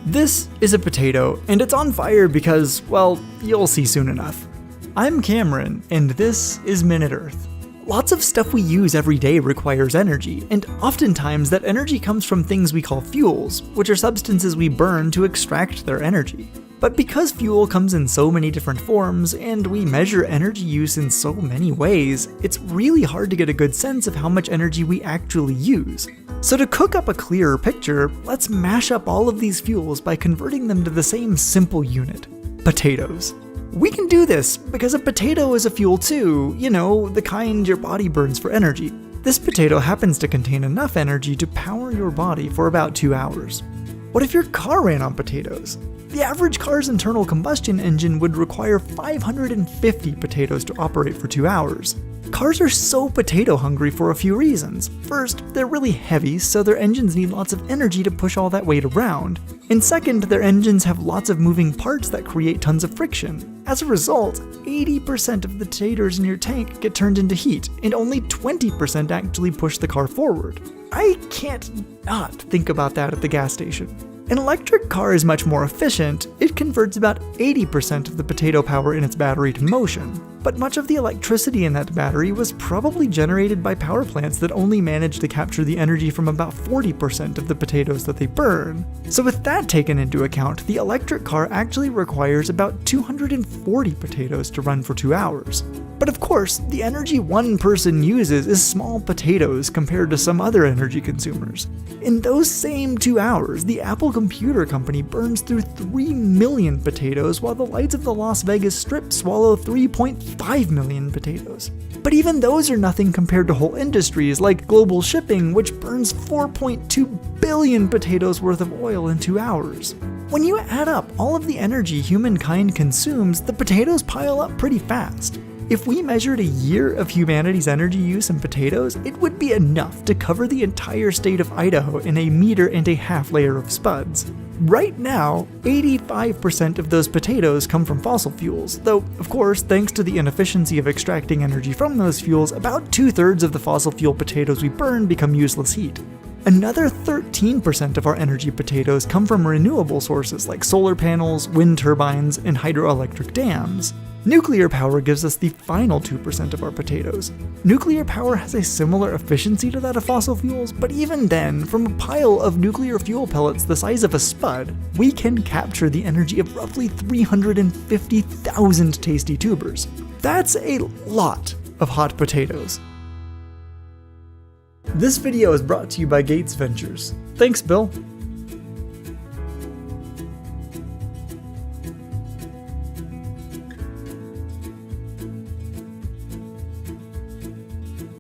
This is a potato, and it's on fire because, well, you'll see soon enough. I'm Cameron, and this is Minute Earth. Lots of stuff we use every day requires energy, and oftentimes that energy comes from things we call fuels, which are substances we burn to extract their energy. But because fuel comes in so many different forms, and we measure energy use in so many ways, it's really hard to get a good sense of how much energy we actually use. So to cook up a clearer picture, let's mash up all of these fuels by converting them to the same simple unit: potatoes. We can do this because a potato is a fuel too, you know, the kind your body burns for energy. This potato happens to contain enough energy to power your body for about 2 hours. What if your car ran on potatoes? The average car's internal combustion engine would require 550 potatoes to operate for 2 hours. Cars are so potato hungry for a few reasons. First, they're really heavy, so their engines need lots of energy to push all that weight around. And second, their engines have lots of moving parts that create tons of friction. As a result, 80% of the potatoes in your tank get turned into heat, and only 20% actually push the car forward. I can't not think about that at the gas station. An electric car is much more efficient. It converts about 80% of the potato power in its battery to motion. But much of the electricity in that battery was probably generated by power plants that only manage to capture the energy from about 40% of the potatoes that they burn. So with that taken into account, the electric car actually requires about 240 potatoes to run for 2 hours. But of course, the energy one person uses is small potatoes compared to some other energy consumers. In those same 2 hours, the Apple Computer Company burns through 3 million potatoes, while the lights of the Las Vegas Strip swallow 3.5 million potatoes. But even those are nothing compared to whole industries like global shipping, which burns 4.2 billion potatoes worth of oil in 2 hours. When you add up all of the energy humankind consumes, the potatoes pile up pretty fast. If we measured a year of humanity's energy use in potatoes, it would be enough to cover the entire state of Idaho in 1.5 meters layer of spuds. Right now, 85% of those potatoes come from fossil fuels, though, of course, thanks to the inefficiency of extracting energy from those fuels, about 2/3 of the fossil fuel potatoes we burn become useless heat. Another 13% of our energy potatoes come from renewable sources like solar panels, wind turbines, and hydroelectric dams. Nuclear power gives us the final 2% of our potatoes. Nuclear power has a similar efficiency to that of fossil fuels, but even then, from a pile of nuclear fuel pellets the size of a spud, we can capture the energy of roughly 350,000 tasty tubers. That's a lot of hot potatoes. This video is brought to you by Gates Ventures. Thanks, Bill.